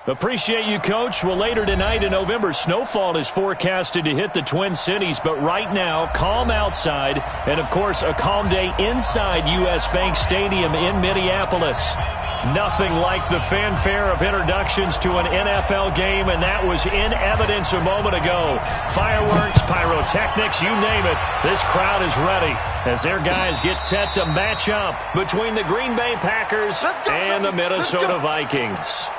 Appreciate you, Coach. Well, later tonight in November, snowfall is forecasted to hit the Twin Cities, but right now, calm outside, and, of course, a calm day inside U.S. Bank Stadium in Minneapolis. Nothing like the fanfare of introductions to an NFL game, and that was in evidence a moment ago. Fireworks, pyrotechnics, you name it. This crowd is ready as their guys get set to match up between the Green Bay Packers and the Minnesota Vikings.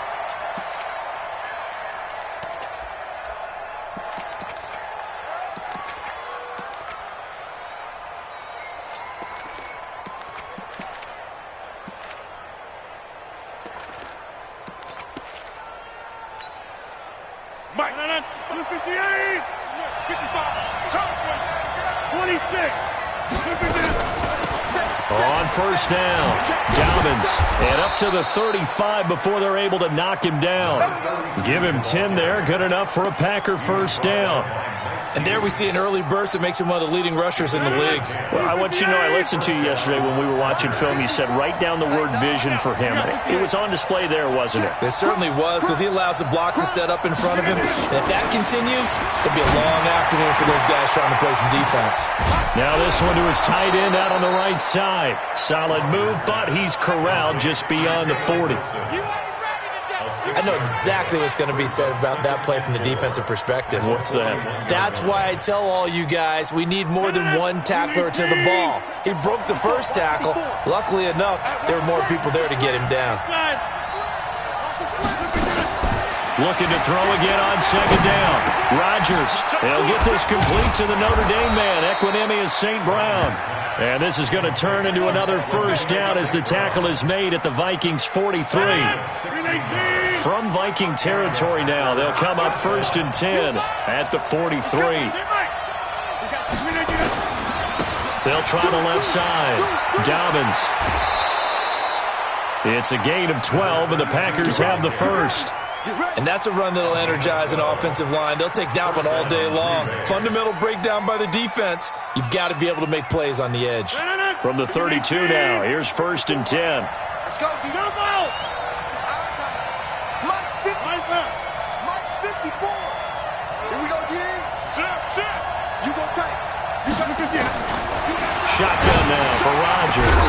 Mike, 258, 55, 26, on first down, Dobbins, and up to the 35 before they're able to knock him down. Give him 10 there, good enough for a Packer first down. And there we see an early burst that makes him one of the leading rushers in the league. Well, I want you to know, I listened to you yesterday when we were watching film. You said write down the word vision for him. It was on display there, wasn't it? It certainly was, because he allows the blocks to set up in front of him. And if that continues, it'll be a long afternoon for those guys trying to play some defense. Now this one to his tight end out on the right side. Solid move, but he's corralled just beyond the 40. I know exactly what's going to be said about that play from the defensive perspective. What's that? That's why I tell all you guys we need more than one tackler to the ball. He broke the first tackle. Luckily enough, there were more people there to get him down. Looking to throw again on second down. Rodgers. They'll get this complete to the Notre Dame man, Equanimeous St. Brown. And this is going to turn into another first down as the tackle is made at the Vikings 43. From Viking territory now, they'll come up first and 10 at the 43. They'll try the left side. Dobbins. It's a gain of 12, and the Packers have the first. And that's a run that'll energize an offensive line. They'll take that one all day long. Fundamental breakdown by the defense. You've got to be able to make plays on the edge. From the 32 now, here's first and 10. Let's go, D. Jump out. It's our time. Mike 50. Mike 54. Here we go, D. Shit. You go tight. You got to get it. Shotgun now for Rodgers.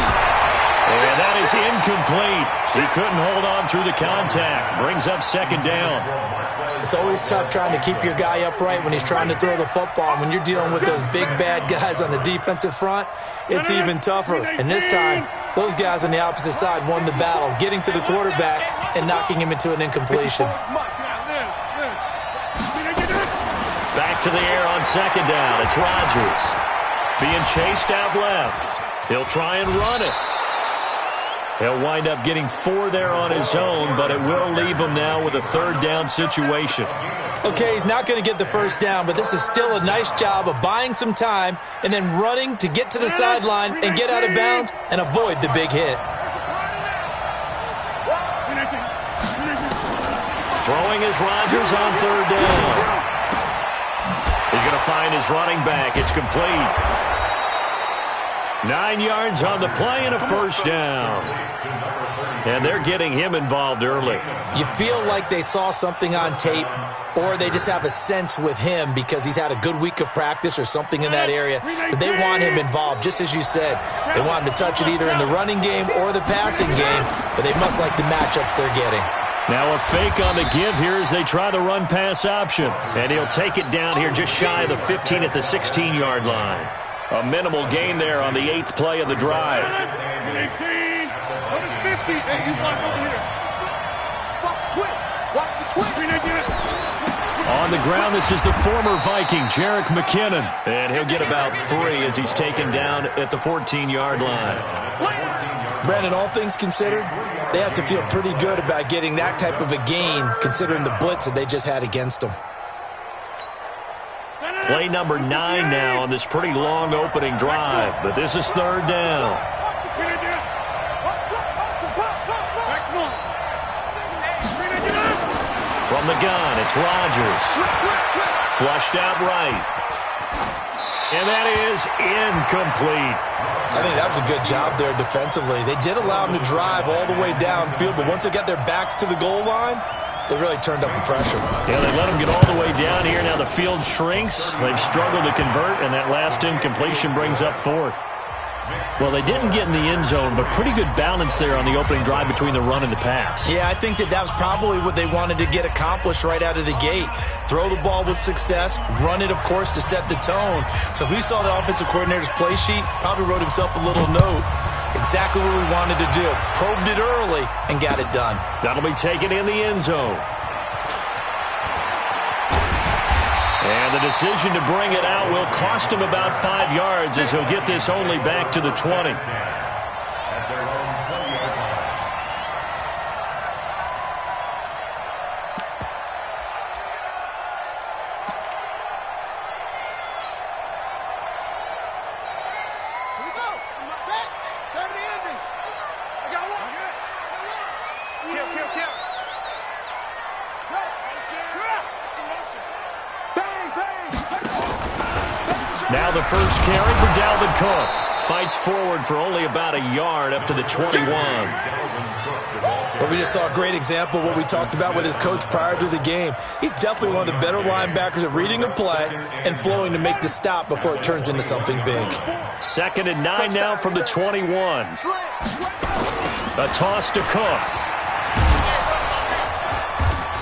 And that is incomplete. He couldn't hold on through the contact. Brings up second down. It's always tough trying to keep your guy upright when he's trying to throw the football. When you're dealing with those big, bad guys on the defensive front, it's even tougher. And this time, those guys on the opposite side won the battle, getting to the quarterback and knocking him into an incompletion. Back to the air on second down. It's Rodgers. Being chased out left. He'll try and run it. He'll wind up getting 4 there on his own, but it will leave him now with a third down situation. Okay, he's not going to get the first down, but this is still a nice job of buying some time and then running to get to the sideline and get out of bounds and avoid the big hit. Throwing is Rodgers on third down. He's going to find his running back. It's complete. 9 yards on the play and a first down. And they're getting him involved early. You feel like they saw something on tape, or they just have a sense with him because he's had a good week of practice or something in that area that they want him involved, just as you said. They want him to touch it either in the running game or the passing game, but they must like the matchups they're getting. Now a fake on the give here as they try the run-pass option. And he'll take it down here just shy of the 15 at the 16-yard line. A minimal gain there on the 8th play of the drive. On the ground, this is the former Viking, Jerick McKinnon. And he'll get about 3 as he's taken down at the 14-yard line. Brandon, all things considered, they have to feel pretty good about getting that type of a gain considering the blitz that they just had against them. Play number 9 now on this pretty long opening drive, but this is third down. From the gun, it's Rodgers. Flushed out right. And that is incomplete. I think that was a good job there defensively. They did allow him to drive all the way downfield, but once they got their backs to the goal line, They really turned up the pressure. Yeah, they let them get all the way down here. Now the field shrinks. They've struggled to convert, and that last incompletion brings up fourth. Well, they didn't get in the end zone, but pretty good balance there on the opening drive between the run and the pass. Yeah, I think that was probably what they wanted to get accomplished right out of the gate. Throw the ball with success, run it, of course, to set the tone. So who saw the offensive coordinator's play sheet? Probably wrote himself a little note. Exactly what we wanted to do. Probed it early and got it done. That'll be taken in the end zone. And the decision to bring it out will cost him about 5 yards as he'll get this only back to the 20. Now the first carry for Dalvin Cook. Fights forward for only about a yard up to the 21. Well, we just saw a great example of what we talked about with his coach prior to the game. He's definitely one of the better linebackers at reading a play and flowing to make the stop before it turns into something big. 2nd and 9 now from the 21. A toss to Cook.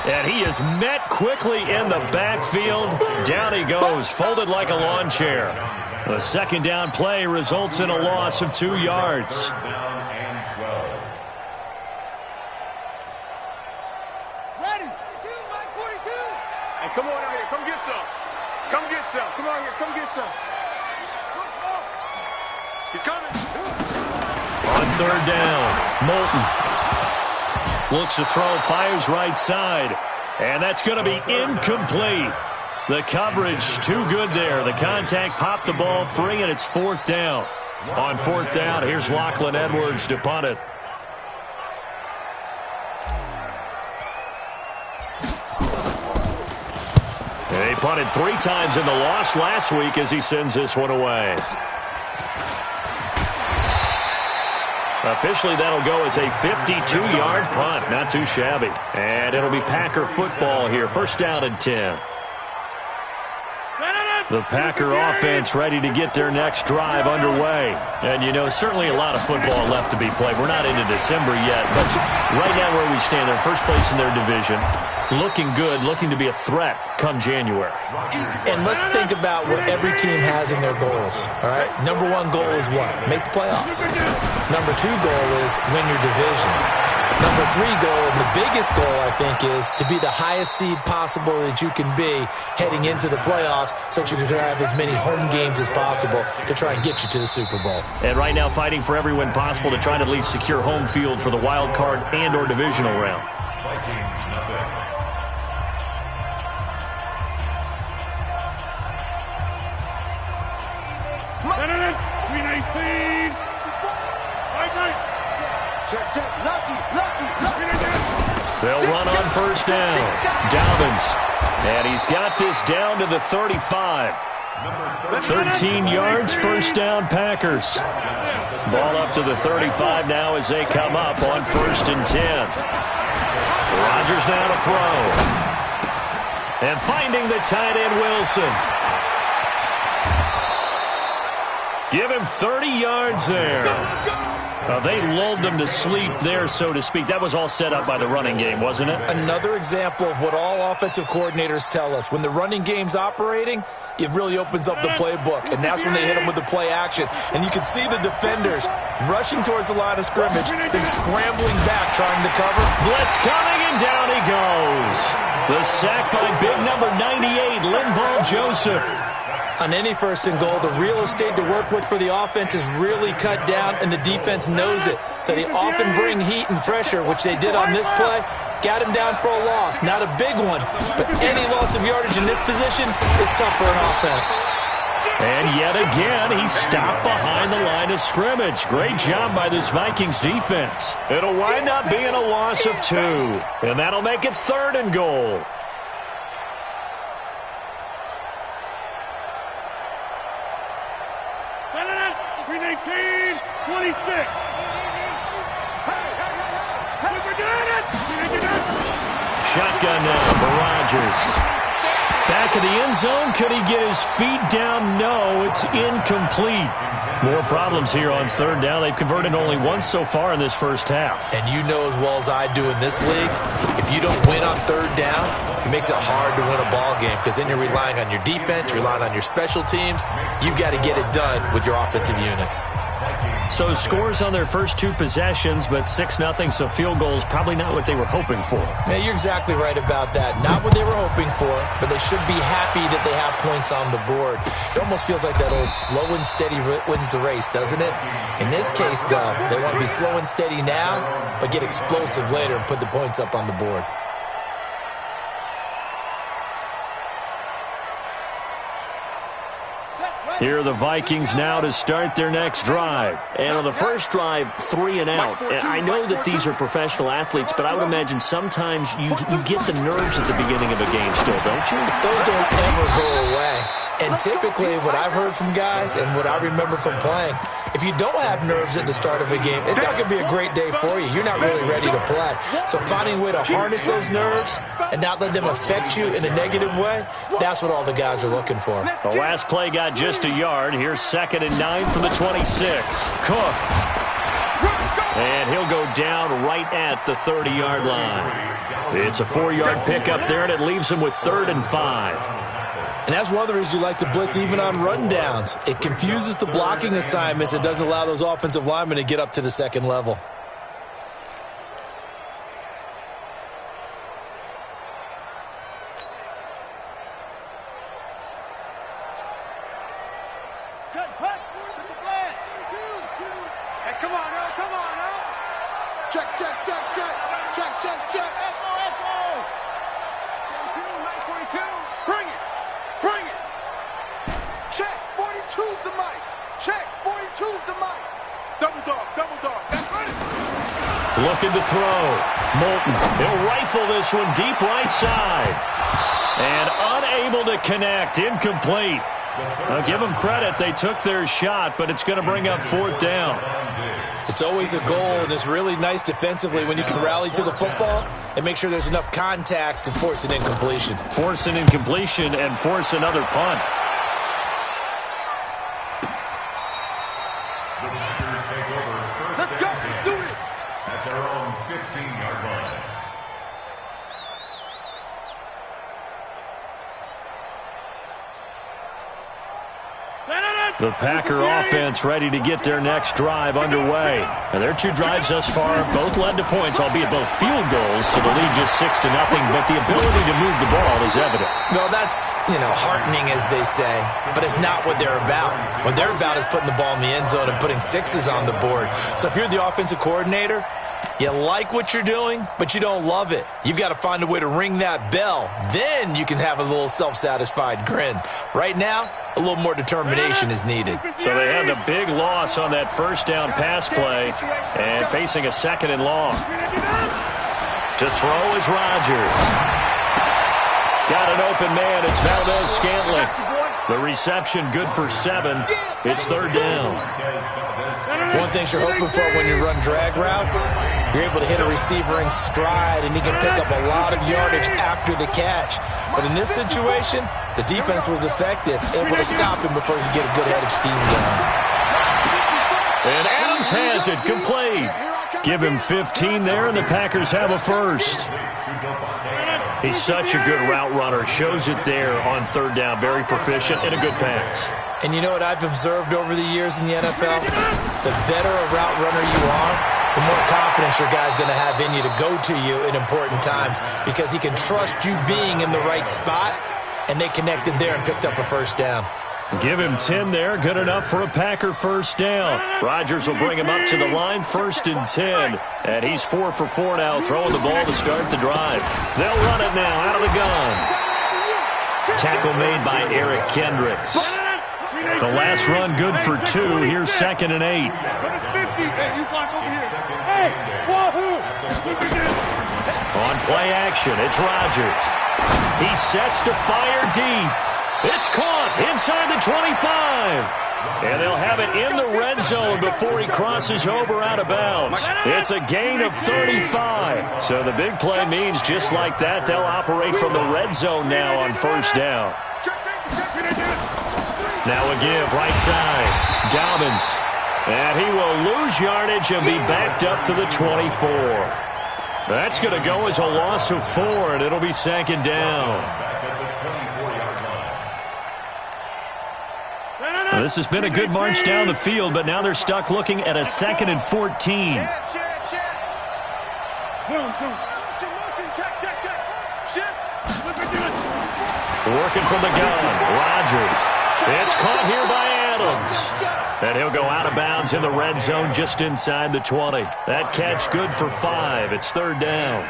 And he is met quickly in the backfield. Down he goes, folded like a lawn chair. The second down play results in a loss of 2 yards. Ready? 42, Mike 42. Hey, come on out here. Come get some. Come get some. Come on here. Come get some. He's coming. On 3rd down, Moulton looks to throw, fires right side. And that's going to be incomplete. The coverage too good there. The contact popped the ball free, and it's 4th down. On 4th down, here's Lachlan Edwards to punt it. And he punted 3 times in the loss last week as he sends this one away. Officially, that'll go as a 52-yard punt. Not too shabby. And it'll be Packer football here. 1st down and 10. The Packer offense ready to get their next drive underway. And, you know, certainly a lot of football left to be played. We're not into December yet, but right now where we stand, they're first place in their division. Looking good, looking to be a threat come January. And let's think about what every team has in their goals, all right? Number 1 goal is what? Make the playoffs. Number 2 goal is win your division. Number 3 goal, and the biggest goal, I think, is to be the highest seed possible that you can be heading into the playoffs so that you can have as many home games as possible to try and get you to the Super Bowl. And right now fighting for every win possible to try to at least secure home field for the wild card and or divisional round. They'll run on 1st down. Dobbins. And he's got this down to the 35. 13 yards, 1st down Packers. Ball up to the 35 now as they come up on 1st and 10. Rodgers now to throw. And finding the tight end Wilson. Give him 30 yards there. They lulled them to sleep there, so to speak. That was all set up by the running game, wasn't it? Another example of what all offensive coordinators tell us. When the running game's operating, it really opens up the playbook, and that's when they hit them with the play action. And you can see the defenders rushing towards the line of scrimmage, then scrambling back, trying to cover. Blitz coming, and down he goes. The sack by big number 98, Linval Joseph. On any 1st and goal, the real estate to work with for the offense is really cut down, and the defense knows it. So they often bring heat and pressure, which they did on this play. Got him down for a loss. Not a big one, but any loss of yardage in this position is tough for an offense. And yet again, he stopped behind the line of scrimmage. Great job by this Vikings defense. It'll wind up being a loss of 2, and that'll make it 3rd and goal. shotgun now for Rodgers. Back of the end zone. Could he get his feet down? No, it's incomplete. More problems here on third down. They've converted only once so far in this first half. And you know as well as I do in this league, if you don't win on third down, it makes it hard to win a ball game because then you're relying on your defense, relying on your special teams. You've got to get it done with your offensive unit. So scores on their first two possessions, but 6-0, so field goals probably not what they were hoping for. Yeah, you're exactly right about that. Not what they were hoping for, but they should be happy that they have points on the board. It almost feels like that old slow and steady wins the race, doesn't it? In this case, though, they want to be slow and steady now, but get explosive later and put the points up on the board. Here are the Vikings now to start their next drive. And on the first drive, 3 and out. And I know that these are professional athletes, but I would imagine sometimes you get the nerves at the beginning of a game still, don't you? Those don't ever go away. And typically what I've heard from guys and what I remember from playing, if you don't have nerves at the start of a game, it's not going to be a great day for you. You're not really ready to play. So finding a way to harness those nerves and not let them affect you in a negative way, that's what all the guys are looking for. The last play got just a yard. Here's 2nd and 9 from the 26. Cook. And he'll go down right at the 30-yard line. It's a 4-yard pickup there, and it leaves him with 3rd and 5. And that's one of the reasons you like to blitz even on rundowns. It confuses the blocking assignments. It doesn't allow those offensive linemen to get up to the second level. Hey, come on now, come on now. Check, check, check, check. Check, check, check. Echo, echo. 42. Bring it. Bring it. Check. 42's the mic. Check. 42's the mic. Double dog, double dog. That's right. Looking to throw. Moulton. He'll rifle this one deep right side. And unable to connect. Incomplete. Now give them credit. They took their shot, but it's going to bring up 4th down. It's always a goal, and it's really nice defensively when you can rally to the football and make sure there's enough contact to force an incompletion. Force an incompletion and force another punt. Let's go. Let's do it. At their own 15-yard line. The Packer offense ready to get their next drive underway. And their two drives thus far both led to points, albeit both field goals, so the lead just 6-0, but the ability to move the ball is evident. Well, that's, heartening, as they say, but it's not what they're about. What they're about is putting the ball in the end zone and putting 6s on the board. So if you're the offensive coordinator, you like what you're doing, but you don't love it. You've got to find a way to ring that bell. Then you can have a little self-satisfied grin. Right now, a little more determination is needed. So they had the big loss on that first down pass play and facing a 2nd and long. To throw is Rodgers. Got an open man. It's Valdez-Scantling. The reception good for 7. It's 3rd down. One thing you're hoping for when you run drag routes, you're able to hit a receiver in stride, and he can pick up a lot of yardage after the catch. But in this situation, the defense was effective, able to stop him before he could get a good head of steam going. And Adams has it complete. Give him 15 there, and the Packers have a first. He's such a good route runner. Shows it there on 3rd down. Very proficient and a good pass. And you know what I've observed over the years in the NFL? The better a route runner you are, the more confidence your guy's going to have in you to go to you in important times because he can trust you being in the right spot, and they connected there and picked up a first down. Give him 10 there. Good enough for a Packer first down. Rodgers will bring him up to the line, 1st and 10. And he's 4 for 4 now, throwing the ball to start the drive. They'll run it now out of the gun. Tackle made by Eric Kendricks. The last run good for 2. Here's 2nd and 8. On play action, it's Rodgers. He sets to fire deep. It's caught inside the 25. And they'll have it in the red zone before he crosses over out of bounds. It's a gain of 35. So the big play means just like that, they'll operate from the red zone now on first down. Now a give right side. Dobbins. And he will lose yardage and be backed up to the 24. That's going to go as a loss of 4, and it'll be second down. Well, this has been a good march down the field, but now they're stuck looking at a 2nd and 14. Working from the gun, Rodgers. It's caught here by Adams. And he'll go out of bounds in the red zone just inside the 20. That catch good for 5. It's third down.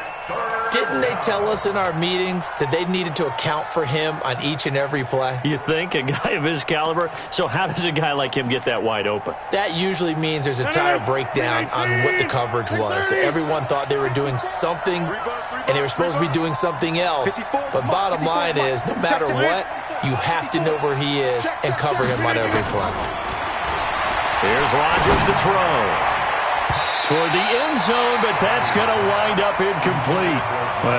Didn't they tell us in our meetings that they needed to account for him on each and every play? You think? A guy of his caliber? So how does a guy like him get that wide open? That usually means there's a tire breakdown on what the coverage was. Everyone thought they were doing something, and they were supposed to be doing something else. But bottom line is, no matter what, you have to know where he is and cover him on every play. Here's Rodgers to throw. Toward the end zone, but that's going to wind up incomplete.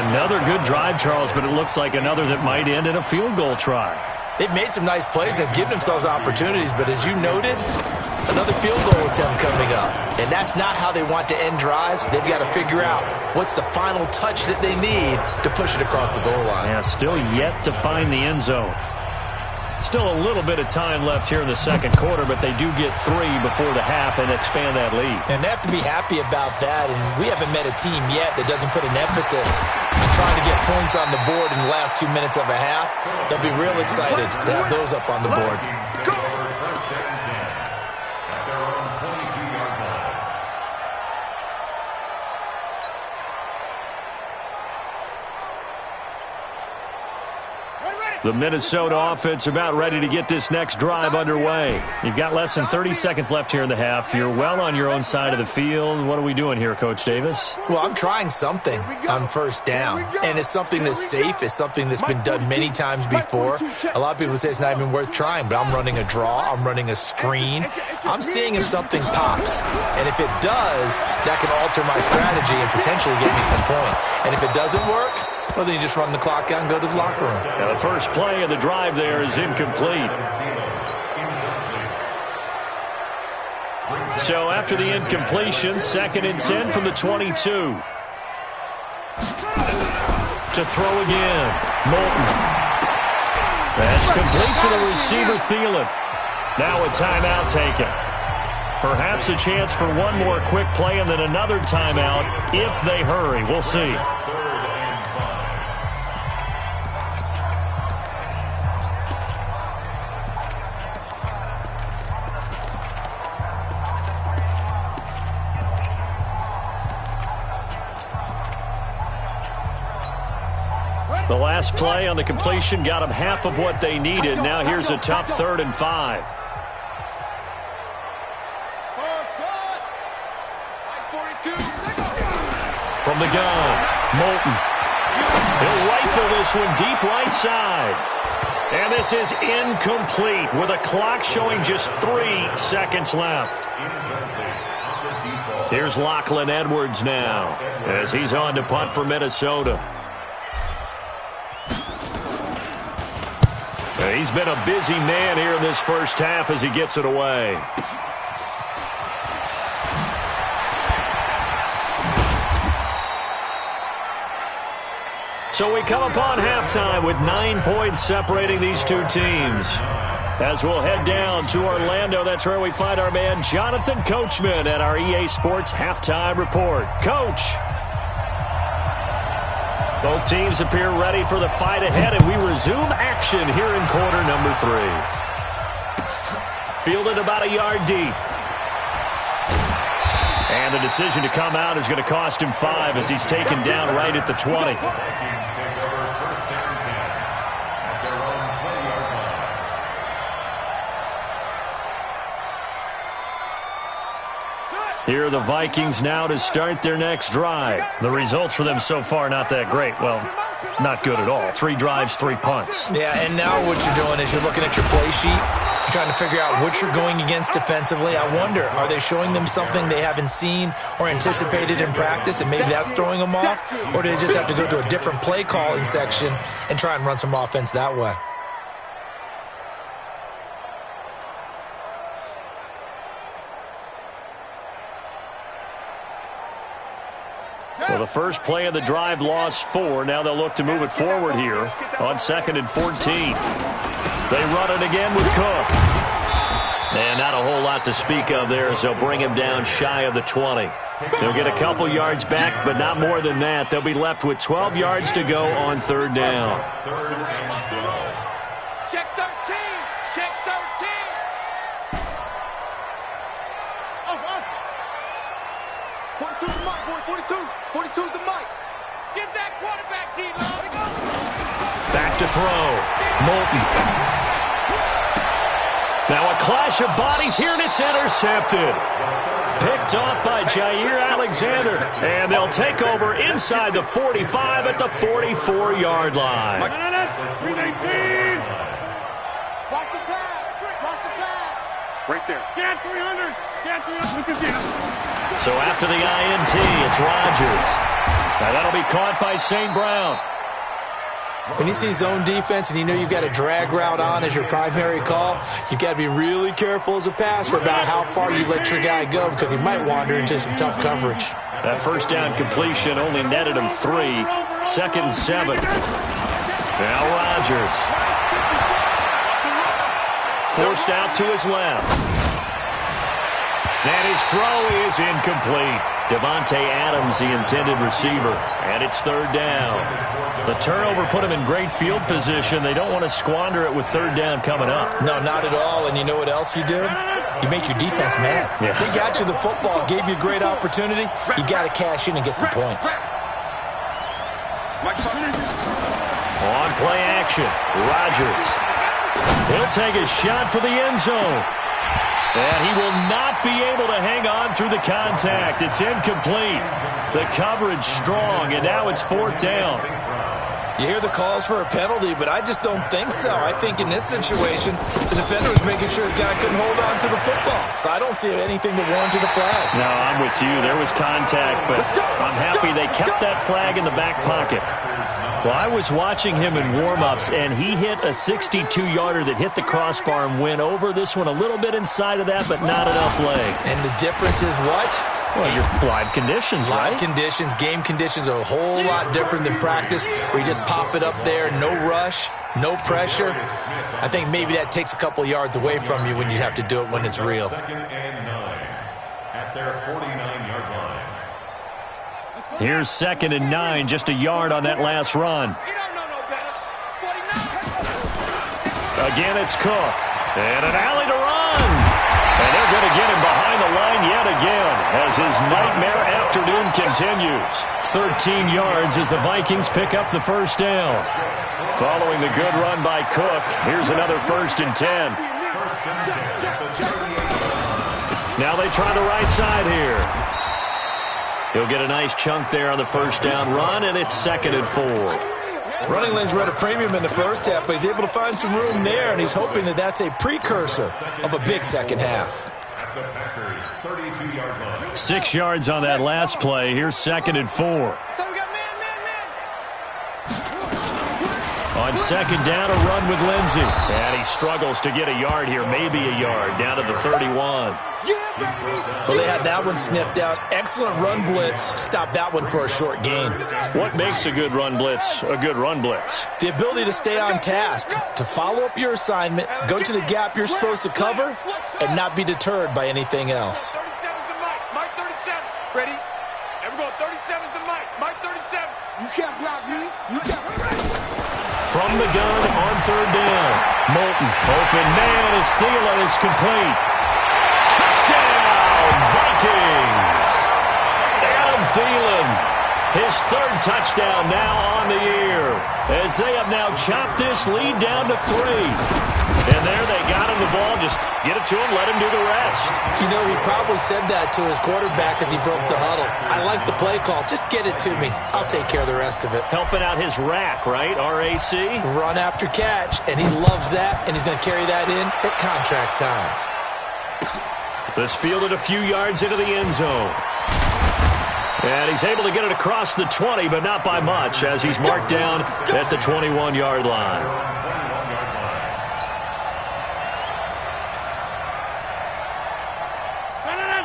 Another good drive, Charles, but it looks like another that might end in a field goal try. They've made some nice plays. They've given themselves opportunities, but as you noted, another field goal attempt coming up. And that's not how they want to end drives. They've got to figure out what's the final touch that they need to push it across the goal line. Yeah, still yet to find the end zone. Still a little bit of time left here in the second quarter, but they do get 3 before the half and expand that lead. And they have to be happy about that. And we haven't met a team yet that doesn't put an emphasis on trying to get points on the board in the last 2 minutes of a half. They'll be real excited to have those up on the board. The Minnesota offense about ready to get this next drive underway. You've got less than 30 seconds left here in the half. You're well on your own side of the field. What are we doing here, Coach Davis? Well, I'm trying something on first down, and it's something that's safe. It's something that's been done many times before. A lot of people say it's not even worth trying, but I'm running a draw. I'm running a screen. I'm seeing if something pops, and if it does, that can alter my strategy and potentially get me some points. And if it doesn't work, well, then you just run the clock out and go to the locker room. Now the first play of the drive there is incomplete. So after the incompletion, 2nd and 10 from the 22. To throw again. Moulton. That's complete to the receiver, Thielen. Now a timeout taken. Perhaps a chance for one more quick play and then another timeout if they hurry. We'll see. The last play on the completion got them half of what they needed. Now here's a tough 3rd and 5. From the gun, Moulton. He'll rifle this one deep right side. And this is incomplete with a clock showing just 3 seconds left. Here's Lachlan Edwards now as he's on to punt for Minnesota. He's been a busy man here in this first half as he gets it away. So we come upon halftime with 9 points separating these two teams. As we'll head down to Orlando, that's where we find our man Jonathan Coachman at our EA Sports Halftime Report. Coach. Both teams appear ready for the fight ahead, and we resume action here in quarter number 3. Fielded about a yard deep. And the decision to come out is going to cost him 5 as he's taken down right at the 20. Here are the Vikings now to start their next drive. The results for them so far not that great. Well, not good at all. 3 drives, 3 punts. Yeah, and now what you're doing is you're looking at your play sheet. You're trying to figure out what you're going against defensively. I wonder, are they showing them something they haven't seen or anticipated in practice, and maybe that's throwing them off? Or do they just have to go to a different play calling section and try and run some offense that way? Well, the first play of the drive lost 4. Now they'll look to move it forward here on 2nd and 14. They run it again with Cook. And not a whole lot to speak of there as they'll bring him down shy of the 20. They'll get a couple yards back, but not more than that. They'll be left with 12 yards to go on 3rd down. Check 13. Check 13. Off. 42's the mic, boys. 42. 42's the mic. Get that quarterback, D-Lo. Back to throw. Moulton. Now a clash of bodies here, and it's intercepted. Picked off by Jair Alexander. And they'll take over inside the 45 at the 44-yard line. Watch the pass. Watch the pass. Right there. Get 300. Get 300. So after the INT, it's Rodgers. Now that'll be caught by St. Brown. When you see zone defense and you know you've got a drag route on as your primary call, you've got to be really careful as a passer about how far you let your guy go because he might wander into some tough coverage. That first down completion only netted him 3. 2nd and 7. Now Rodgers. Forced out to his left. And his throw is incomplete. Devontae Adams, the intended receiver. And it's 3rd down. The turnover put him in great field position. They don't want to squander it with 3rd down coming up. No, not at all. And you know what else you do? You make your defense mad. Yeah. They got you the football, gave you a great opportunity. You got to cash in and get some points. On play action, Rodgers. He'll take a shot for the end zone. And he will not be able to hang on through the contact. It's incomplete. The coverage strong, and now it's 4th down. You hear the calls for a penalty, but I just don't think so. I think in this situation, the defender was making sure his guy couldn't hold on to the football. So I don't see anything that warranted a flag. No, I'm with you. There was contact, but I'm happy they kept that flag in the back pocket. Well, I was watching him in warm-ups, and he hit a 62-yarder that hit the crossbar and went over. This one a little bit inside of that, but not enough leg. And the difference is what? Well, your live conditions, right? Live conditions, game conditions are a whole lot different than practice, where you just pop it up there, no rush, no pressure. I think maybe that takes a couple yards away from you when you have to do it when it's real. 2nd and 9 at their 49-yard line. Here's 2nd and 9, just a yard on that last run. Again, it's Cook. And an alley to run. And they're going to get him behind the line yet again as his nightmare afternoon continues. 13 yards as the Vikings pick up the 1st down. Following the good run by Cook, here's another 1st and 10. Now they try the right side here. He'll get a nice chunk there on the 1st down run, and it's 2nd and 4. Running lanes were at a premium in the first half, but he's able to find some room there, and he's hoping that that's a precursor of a big second half. 6 yards on that last play. Here's 2nd and 4. On 2nd down, a run with Lindsey. And he struggles to get a yard here, maybe a yard, down to the 31. Well, they had that one sniffed out. Excellent run blitz. Stop that one for a short gain. What makes a good run blitz a good run blitz? The ability to stay on task, to follow up your assignment, go to the gap you're supposed to cover, and not be deterred by anything else. 37's the mic. Mike 37. Ready? Everyone, 37's the mic. Mike 37. You can't block me. You can't. From the gun on 3rd down. Moulton. Open man is Thielen. It's complete. Touchdown, Vikings! Adam Thielen, his 3rd touchdown now on the year, as they have now chopped this lead down to 3. And there they got him the ball, just get it to him, let him do the rest. You know, he probably said that to his quarterback as he broke the huddle. I like the play call. Just get it to me. I'll take care of the rest of it. Helping out his rack, right? RAC? Run after catch, and he loves that, and he's going to carry that in at contract time. This fielded a few yards into the end zone. And he's able to get it across the 20, but not by much, as he's marked down at the 21-yard line.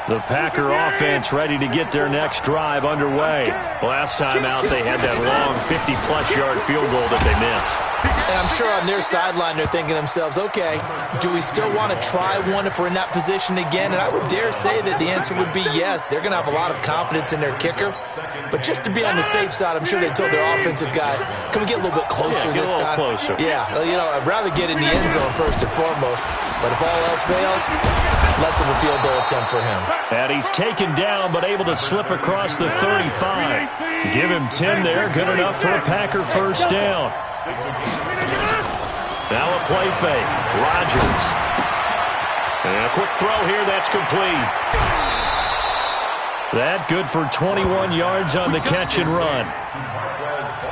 The Packer offense ready to get their next drive underway. Last time out, they had that long 50-plus yard field goal that they missed. And I'm sure on their sideline they're thinking to themselves, okay, do we still want to try one if we're in that position again? And I would dare say that the answer would be yes. They're going to have a lot of confidence in their kicker. But just to be on the safe side, I'm sure they told their offensive guys, can we get a little bit closer this time? Closer. Yeah, you know, I'd rather get in the end zone first and foremost. But if all else fails, less of a field goal attempt for him. And he's taken down, but able to slip across the 35. Give him 10 there, good enough for a Packer first down. Now a play fake. Rodgers. And a quick throw here, that's complete. That good for 21 yards on the catch and run.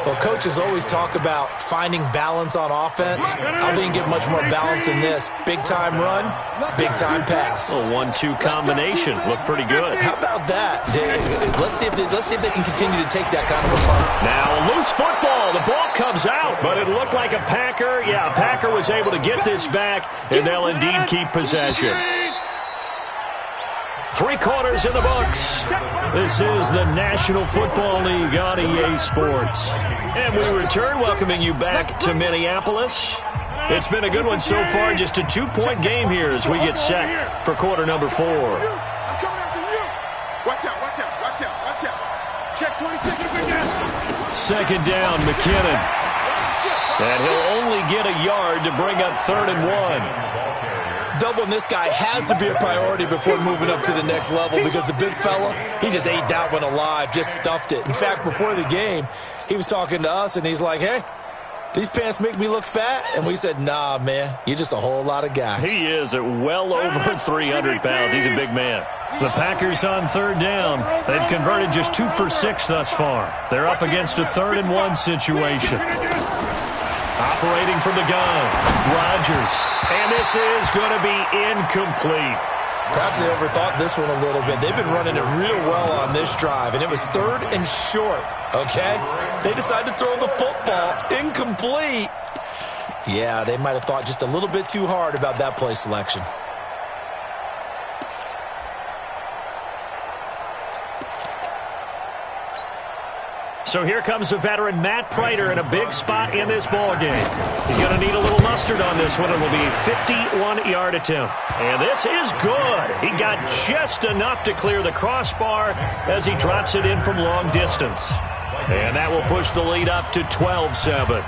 Well, coaches always talk about finding balance on offense. I didn't get much more balance than this. Big-time run, big-time pass. A 1-2 combination. Looked pretty good. How about that? Let's see if they can continue to take that kind of a punt. Now a loose football. The ball comes out, but it looked like a Packer. Yeah, a Packer was able to get this back, and they'll indeed keep possession. 3 quarters in the books. This is the National Football League on EA Sports. And we return, welcoming you back to Minneapolis. It's been a good one so far, just a 2-point game here as we get set for quarter number 4. I'm coming after you. Watch out, watch out, watch out, watch out. Check 26 again. Second down, McKinnon. And he'll only get a yard to bring up 3rd and 1. Doubling this guy has to be a priority before moving up to the next level because the big fella, he just ate that one alive, just stuffed it. In fact, before the game, he was talking to us, and he's like, hey, these pants make me look fat? And we said, nah, man, you're just a whole lot of guy. He is at well over 300 pounds. He's a big man. The Packers on 3rd down. They've converted just 2 for 6 thus far. They're up against a 3rd and 1 situation. Operating from the gun, Rodgers. And this is going to be incomplete. Perhaps they overthought this one a little bit. They've been running it real well on this drive, and it was 3rd and short, okay? They decided to throw the football incomplete. Yeah, they might have thought just a little bit too hard about that play selection. So here comes the veteran Matt Prater in a big spot in this ballgame. He's going to need a little mustard on this one. It will be a 51-yard attempt. And this is good. He got just enough to clear the crossbar as he drops it in from long distance. And that will push the lead up to 12-7.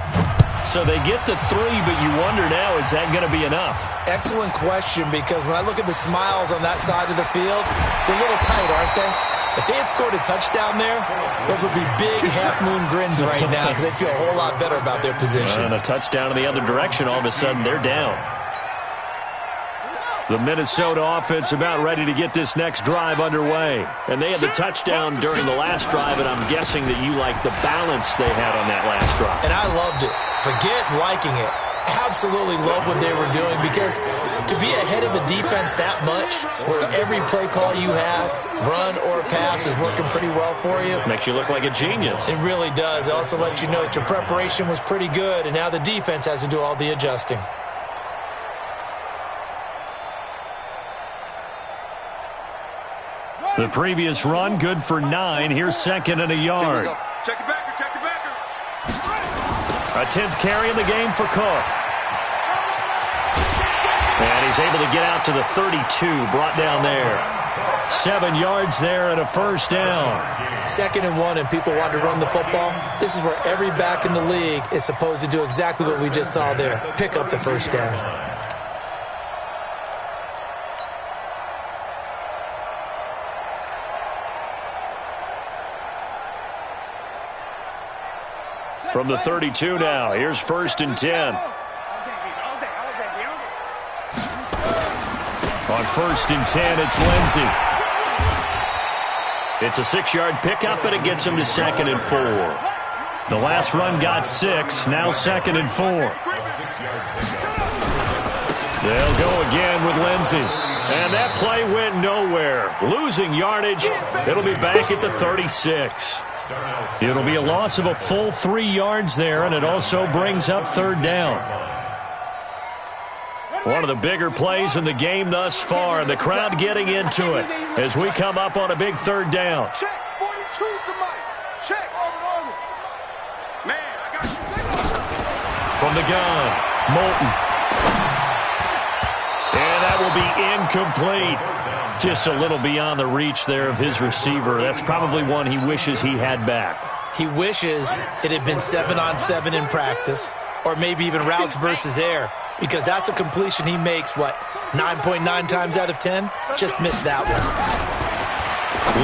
So they get the 3, but you wonder now, is that going to be enough? Excellent question, because when I look at the smiles on that side of the field, they're a little tight, aren't they? If they had scored a touchdown there, those would be big half-moon grins right now because they feel a whole lot better about their position. And a touchdown in the other direction, all of a sudden they're down. The Minnesota offense about ready to get this next drive underway. And they had the touchdown during the last drive, and I'm guessing that you like the balance they had on that last drive. And I loved it. Forget liking it. Absolutely love what they were doing, because to be ahead of a defense that much, where every play call you have, run or pass, is working pretty well for you. Makes you look like a genius. It really does. It also lets you know that your preparation was pretty good, and now the defense has to do all the adjusting. The previous run, good for 9. Here's 2nd and a yard. Check the backer, check the backer. A 10th carry in the game for Cook. And he's able to get out to the 32, brought down there. 7 yards there and a first down. 2nd and 1, and people want to run the football. This is where every back in the league is supposed to do exactly what we just saw there. Pick up the first down. From the 32 now, here's 1st and 10. On 1st and 10, it's Lindsey. It's a 6-yard pickup, and it gets him to 2nd and 4. The last run got 6, now 2nd and 4. They'll go again with Lindsey. And that play went nowhere. Losing yardage. It'll be back at the 36. It'll be a loss of a full 3 yards there, and it also brings up 3rd down. One of the bigger plays in the game thus far, and the crowd getting into it as we come up on a big 3rd down. Check. 42's the mic. Check. Man, I got you. From the gun, Moulton. And that will be incomplete. Just a little beyond the reach there of his receiver. That's probably one he wishes he had back. He wishes it had been 7-on-7 in practice, or maybe even routes versus air, because that's a completion he makes, 9.9 times out of 10? Just missed that one.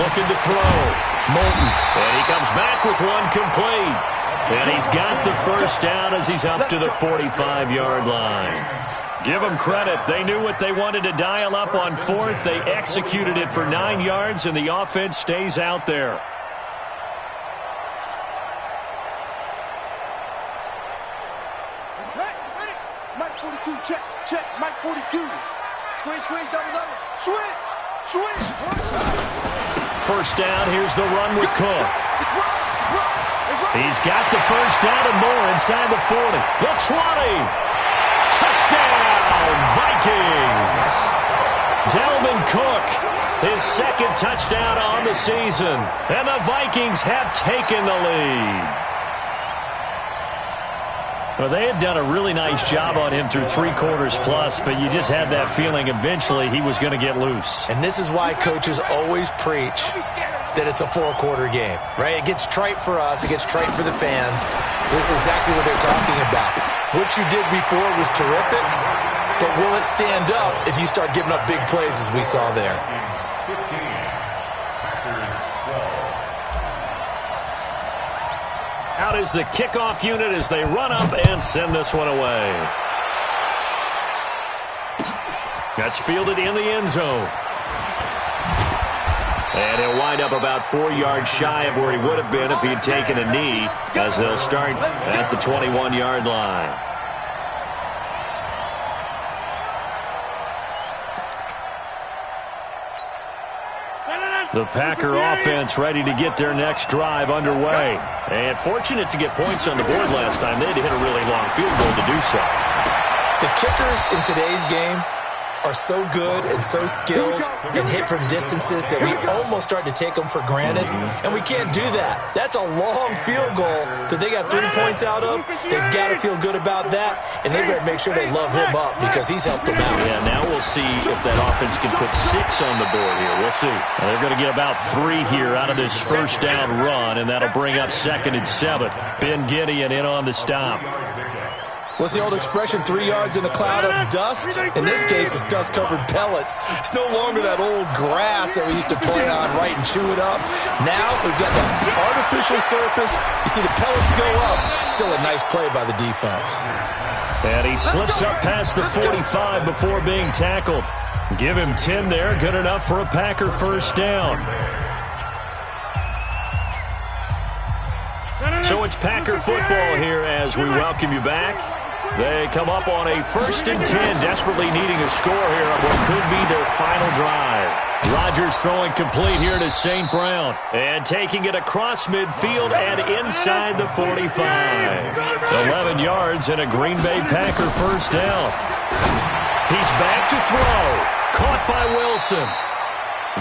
Looking to throw. Moulton. And he comes back with one complete. And he's got the first down as he's up to the 45-yard line. Give them credit. They knew what they wanted to dial up on 4th. They executed it for 9 yards, and the offense stays out there. Mike 42, check. Mike 42. Squeeze, double. Switch. First down, here's the run with Cook. He's got the first down and more inside the 40. The 20. Touchdown, Vikings. Dalvin Cook, his 2nd touchdown on the season. And the Vikings have taken the lead. Well, they had done a really nice job on him through 3 quarters plus, but you just had that feeling eventually he was going to get loose. And this is why coaches always preach that it's a 4-quarter game, right? It gets trite for us. It gets trite for the fans. This is exactly what they're talking about. What you did before was terrific, but will it stand up if you start giving up big plays as we saw there? Out is the kickoff unit as they run up and send this one away. That's fielded in the end zone. And he'll wind up about 4 yards shy of where he would have been if he had taken a knee, as they'll start at the 21-yard line. The Packer offense ready to get their next drive underway. And fortunate to get points on the board last time. They had to hit a really long field goal to do so. The kickers in today's game are so good and so skilled and hit from distances that we almost start to take them for granted. And we can't do that. That's a long field goal that they got 3 points out of. They've got to feel good about that, and they better make sure they love him up because he's helped them out. Yeah, now we'll see if that offense can put 6 on the board here. We'll see. Now they're going to get about 3 here out of this first down run, and that'll bring up 2nd and 7. Ben Gideon in on the stop. What's the old expression, 3 yards in a cloud of dust? In this case, it's dust-covered pellets. It's no longer that old grass that we used to play on, right, and chew it up. Now we've got that artificial surface. You see the pellets go up. Still a nice play by the defense. And he slips up past the 45 before being tackled. Give him 10 there. Good enough for a Packer first down. So it's Packer football here as we welcome you back. They come up on a 1st and 10, desperately needing a score here on what could be their final drive. Rodgers throwing complete here to St. Brown. And taking it across midfield and inside the 45. 11 yards and a Green Bay Packer first down. He's back to throw. Caught by Wilson.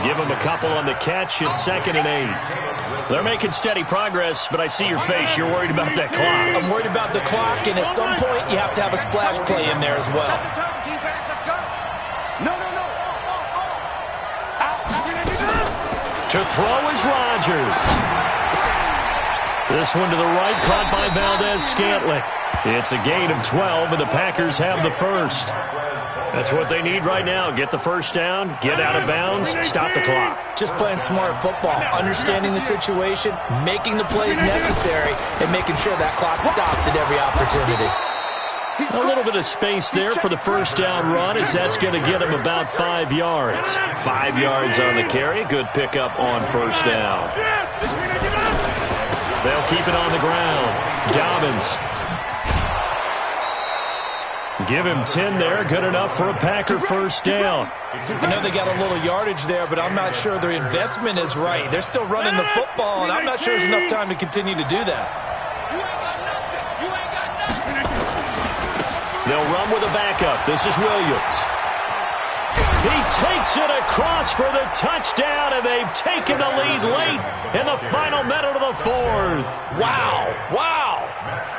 Give him a couple on the catch. It's 2nd and 8. They're making steady progress, but I see your face. You're worried about that clock. I'm worried about the clock, and at some point, you have to have a splash play in there as well. To throw is Rodgers. This one to the right, caught by Valdez-Scantling. It's a gain of 12, and the Packers have the first. That's what they need right now. Get the first down, get out of bounds, stop the clock. Just playing smart football, understanding the situation, making the plays necessary, and making sure that clock stops at every opportunity. A little bit of space there for the first down run, as that's going to get him about 5 yards. 5 yards on the carry. Good pickup on first down. They'll keep it on the ground. Dobbins. Give him 10 there. Good enough for a Packer first down. I know they got a little yardage there, but I'm not sure their investment is right. They're still running the football, and I'm not sure there's enough time to continue to do that. They'll run with a backup. This is Williams. He takes it across for the touchdown, and they've taken the lead late in the final minute of the fourth. Wow. Wow.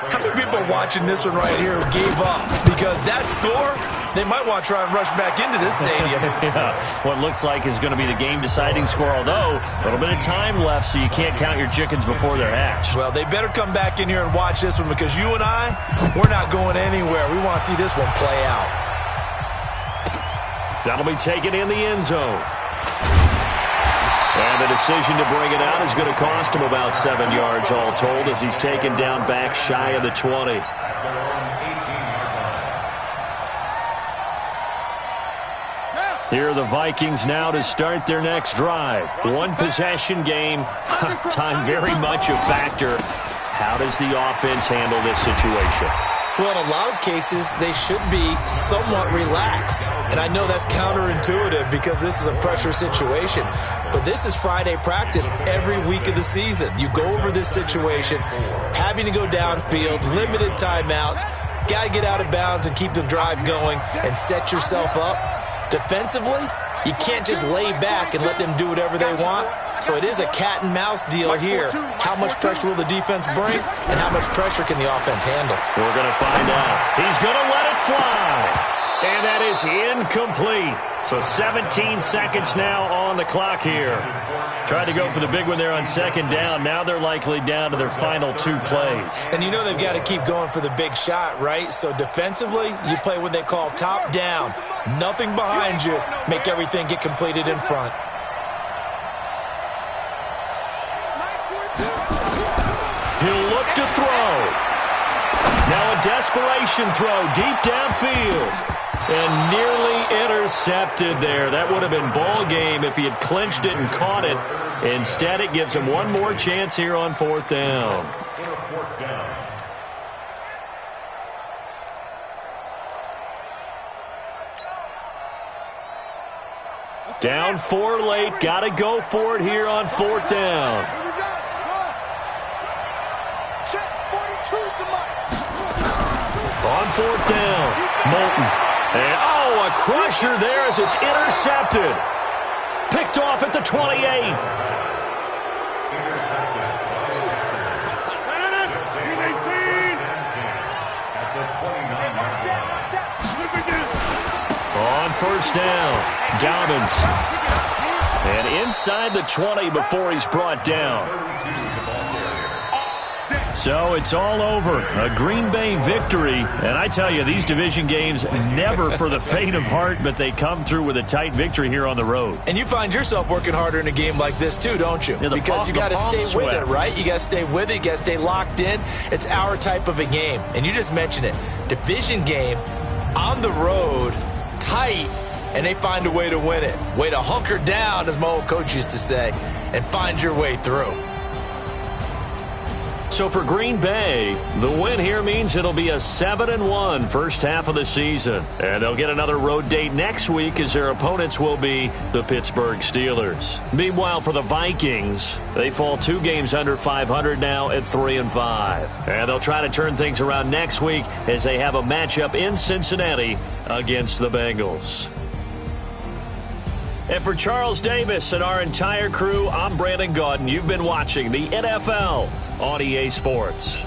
How many people are watching this one right here who gave up? Because that score, they might want to try and rush back into this stadium. Yeah, what looks like is going to be the game-deciding score, although a little bit of time left, so you can't count your chickens before they're hatched. Well, they better come back in here and watch this one, because you and I, we're not going anywhere. We want to see this one play out. That'll be taken in the end zone. And the decision to bring it out is going to cost him about 7 yards all told, as he's taken down back shy of the 20. Here are the Vikings now to start their next drive. One possession game. Time very much a factor. How does the offense handle this situation? Well, in a lot of cases, they should be somewhat relaxed. And I know that's counterintuitive because this is a pressure situation. But this is Friday practice every week of the season. You go over this situation, having to go downfield, limited timeouts, got to get out of bounds and keep the drive going and set yourself up. Defensively, you can't just lay back and let them do whatever they want. So it is a cat and mouse deal here. How much pressure will the defense bring, and how much pressure can the offense handle? We're going to find out. He's going to let it fly. And that is incomplete. So 17 seconds now on the clock here. Tried to go for the big one there on second down. Now they're likely down to their final 2 plays. And you know they've got to keep going for the big shot, right? So defensively, you play what they call top down. Nothing behind you. Make everything get completed in front. He'll look to throw. Now a desperation throw deep downfield. And nearly intercepted there. That would have been ball game if he had clinched it and caught it. Instead, it gives him one more chance here on fourth down. Down 4 late. Got to go for it here on fourth down. On fourth down, Moulton. And, a crusher there as it's intercepted. Picked off at the 28. On first down, Dobbins. And inside the 20 before he's brought down. So it's all over. A Green Bay victory. And I tell you, these division games, never for the faint of heart, but they come through with a tight victory here on the road. And you find yourself working harder in a game like this too, don't you? Yeah, because you got to stay with it, right? You got to stay with it. You got to stay locked in. It's our type of a game. And you just mentioned it. Division game, on the road, tight, and they find a way to win it. Way to hunker down, as my old coach used to say, and find your way through. So for Green Bay, the win here means it'll be a 7-1 first half of the season. And they'll get another road date next week as their opponents will be the Pittsburgh Steelers. Meanwhile, for the Vikings, they fall 2 games under 500 now at 3-5. And they'll try to turn things around next week as they have a matchup in Cincinnati against the Bengals. And for Charles Davis and our entire crew, I'm Brandon Gaudin. You've been watching the NFL on EA Sports.